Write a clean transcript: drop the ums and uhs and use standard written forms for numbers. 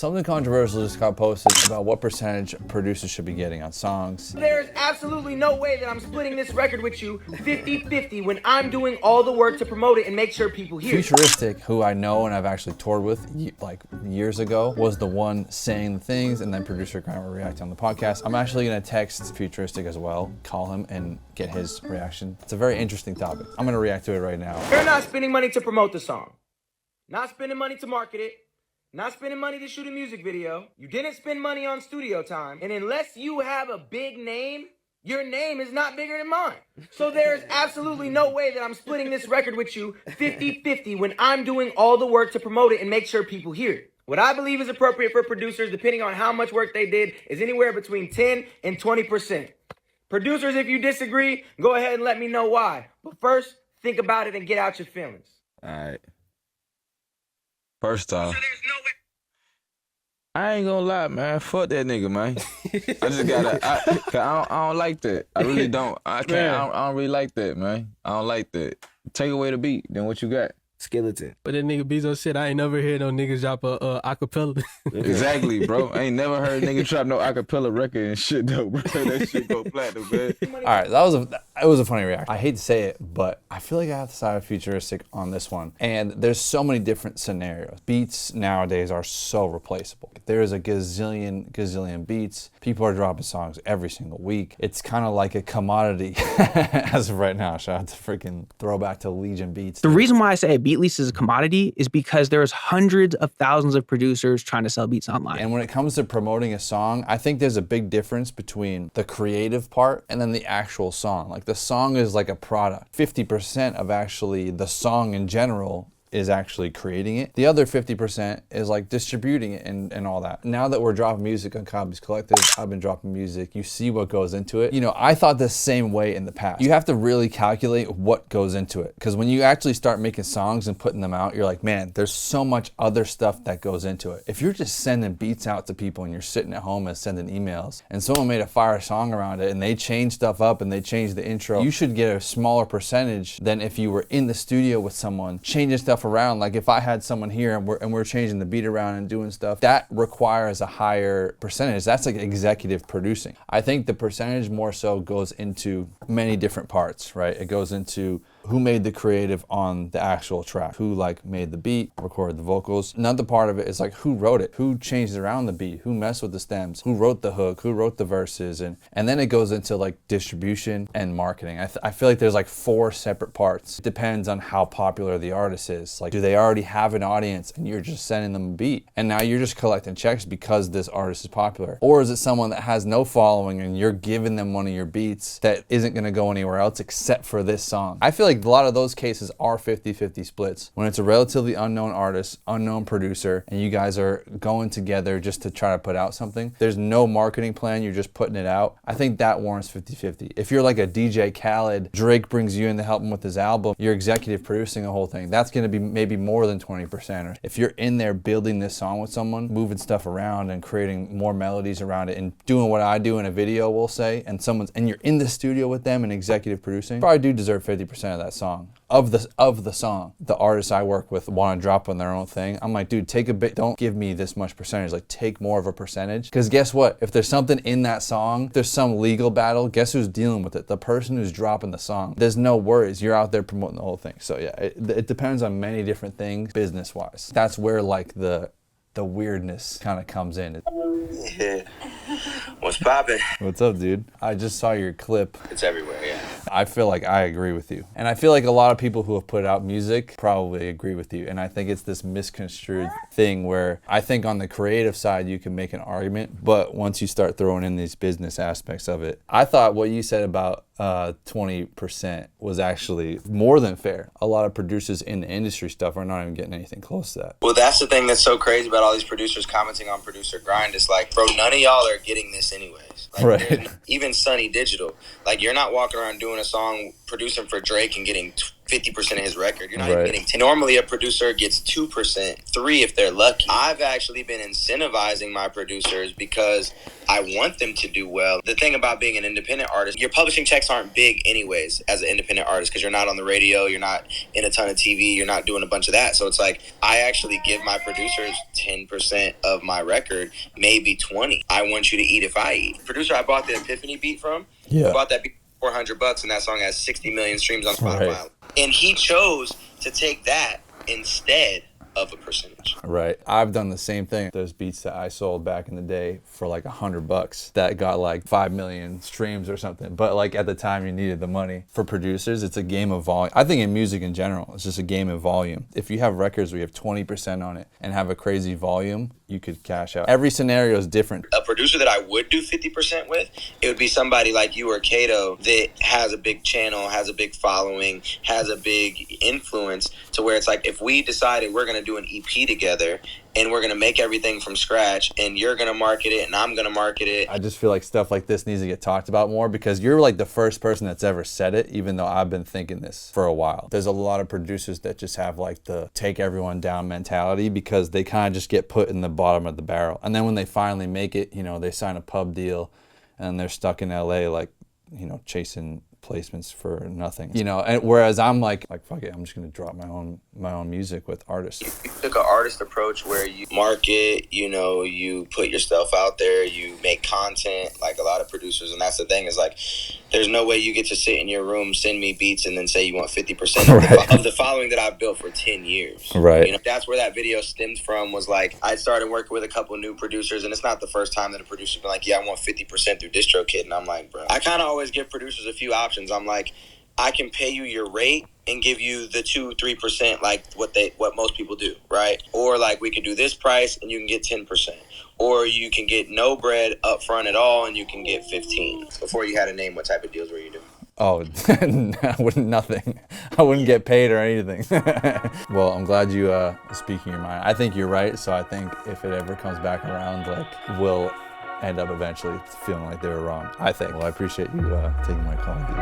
Something controversial just got posted about what percentage producers should be getting on songs. There's absolutely no way that I'm splitting this record with you 50-50 when I'm doing all the work to promote it and make sure people hear it. Futuristic, who I know and I've actually toured with like years ago, was the one saying the things, and then producer Grind will react on the podcast. I'm actually gonna text Futuristic as well, call him and get his reaction. It's a very interesting topic. I'm gonna react to it right now. You're not spending money to promote the song, not spending money to market it, not spending money to shoot a music video. You didn't spend money on studio time. And unless you have a big name, your name is not bigger than mine. So there's absolutely no way that I'm splitting this record with you 50-50 when I'm doing all the work to promote it and make sure people hear it. What I believe is appropriate for producers, depending on how much work they did, is anywhere between 10 and 20%. Producers, if you disagree, go ahead and let me know why. But first, think about it and get out your feelings. All right. First off, I ain't gonna lie, man. Fuck that nigga, man. I just gotta, I don't like that. I really don't. I don't really like that, man. I don't like that. Take away the beat, then what you got? Skeleton. But that nigga Bezo shit, I ain't never heard no niggas drop a acapella. Exactly, bro. I ain't never heard nigga drop no acapella record and shit though, bro. That shit go platinum, man. All right, it was a funny reaction. I hate to say it, but I feel like I have to side with Futuristic on this one. And there's so many different scenarios. Beats nowadays are so replaceable. There is a gazillion beats. People are dropping songs every single week. It's kind of like a commodity as of right now. Shout out to freaking throwback to Legion Beats. The reason why I say a beat lease is a commodity is because there's hundreds of thousands of producers trying to sell beats online. And when it comes to promoting a song, I think there's a big difference between the creative part and then the actual song. Like the song is like a product. 50% of actually the song in general is actually creating it. The other 50% is like distributing it and all that. Now that we're dropping music on Copies Collective, I've been dropping music, you see what goes into it. You know, I thought the same way in the past. You have to really calculate what goes into it. Because when you actually start making songs and putting them out, you're like, man, there's so much other stuff that goes into it. If you're just sending beats out to people and you're sitting at home and sending emails, and someone made a fire song around it and they changed stuff up and they changed the intro, you should get a smaller percentage than if you were in the studio with someone changing stuff around. Like if I had someone here and we're changing the beat around and doing stuff, that requires a higher percentage. That's like executive producing. I think the percentage more so goes into many different parts, right? It goes into who made the creative on the actual track, who like made the beat, recorded the vocals. Another part of it is like who wrote it, who changed around the beat, who messed with the stems, who wrote the hook, who wrote the verses, and then it goes into like distribution and marketing. I feel like there's like 4 separate parts. It depends on how popular the artist is. Like, do they already have an audience and you're just sending them a beat and now you're just collecting checks because this artist is popular? Or is it someone that has no following and you're giving them one of your beats that isn't gonna go anywhere else except for this song? I feel like a lot of those cases are 50-50 splits. When it's a relatively unknown artist, unknown producer, and you guys are going together just to try to put out something, there's no marketing plan, you're just putting it out. I think that warrants 50-50. If you're like a DJ Khaled, Drake brings you in to help him with his album, you're executive producing the whole thing, that's gonna be maybe more than 20%. Or if you're in there building this song with someone, moving stuff around and creating more melodies around it and doing what I do in a video, we'll say, and you're in the studio with them and executive producing, probably do deserve 50% of that song. Of the song. The artists I work with want to drop on their own thing. I'm like, dude, take a bit, don't give me this much percentage, like take more of a percentage. Because guess what? If there's something in that song, there's some legal battle, guess who's dealing with it? The person who's dropping the song. There's no worries, you're out there promoting the whole thing. So yeah, it depends on many different things business-wise. That's where like the weirdness kind of comes in. Yeah. What's poppin'? What's up, dude? I just saw your clip. It's everywhere, yeah. I feel like I agree with you. And I feel like a lot of people who have put out music probably agree with you. And I think it's this misconstrued thing where I think on the creative side you can make an argument, but once you start throwing in these business aspects of it, I thought what you said about 20% was actually more than fair. A lot of producers in the industry stuff are not even getting anything close to that. Well, that's the thing that's so crazy about all these producers commenting on Producer Grind. It's like, bro, none of y'all are getting this anyways. Like, right. Even Sunny Digital. Like, you're not walking around doing a song, producing for Drake and getting 50% of his record. You're not Right. even getting normally a producer gets 2%, 3% if they're lucky. I've actually been incentivizing my producers because I want them to do well. The thing about being an independent artist, your publishing checks aren't big anyways as an independent artist because you're not on the radio, you're not in a ton of TV, you're not doing a bunch of that. So it's like I actually give my producers 10% of my record, maybe 20. I want you to eat if I eat. Producer I bought the Epiphany beat from, I bought that beat for $400 and that song has 60 million streams on Spotify. Right. And he chose to take that instead of a percentage. Right. I've done the same thing. There's beats that I sold back in the day for like $100 that got like 5 million streams or something. But like at the time you needed the money. For producers, it's a game of volume. I think in music in general, it's just a game of volume. If you have records where you have 20% on it and have a crazy volume, you could cash out. Every scenario is different. A producer that I would do 50% with, it would be somebody like you or Kato that has a big channel, has a big following, has a big influence to where it's like if we decided we're going to do an EP together and we're going to make everything from scratch and you're going to market it and I'm going to market it. I just feel like stuff like this needs to get talked about more because you're like the first person that's ever said it, even though I've been thinking this for a while. There's a lot of producers that just have like the take everyone down mentality because they kind of just get put in the bottom of the barrel. And then when they finally make it, you know, they sign a pub deal and they're stuck in LA like, you know, chasing placements for nothing, you know. And whereas I'm like fuck it, I'm just gonna drop my own music with artists. You took an artist approach where you market, you know, you put yourself out there, you make content like a lot of producers. And that's the thing is like there's no way you get to sit in your room, send me beats, and then say you want 50% of the following that I've built for 10 years. Right. You know, that's where that video stemmed from. Was like I started working with a couple new producers, and it's not the first time that a producer's been like, yeah, I want 50% through DistroKid. And I'm like, bro, I kind of always give producers a few options. I'm like, I can pay you your rate and give you the 2-3% like what most people do, right? Or like we could do this price and you can get 10%. Or you can get no bread up front at all and you can get 15. Before you had a name, what type of deals were you doing? Oh, nothing. I wouldn't get paid or anything. Well, I'm glad you speaking your mind. I think you're right. So I think if it ever comes back around, like we'll end up eventually feeling like they were wrong. I think. Well, I appreciate you taking my call, dude.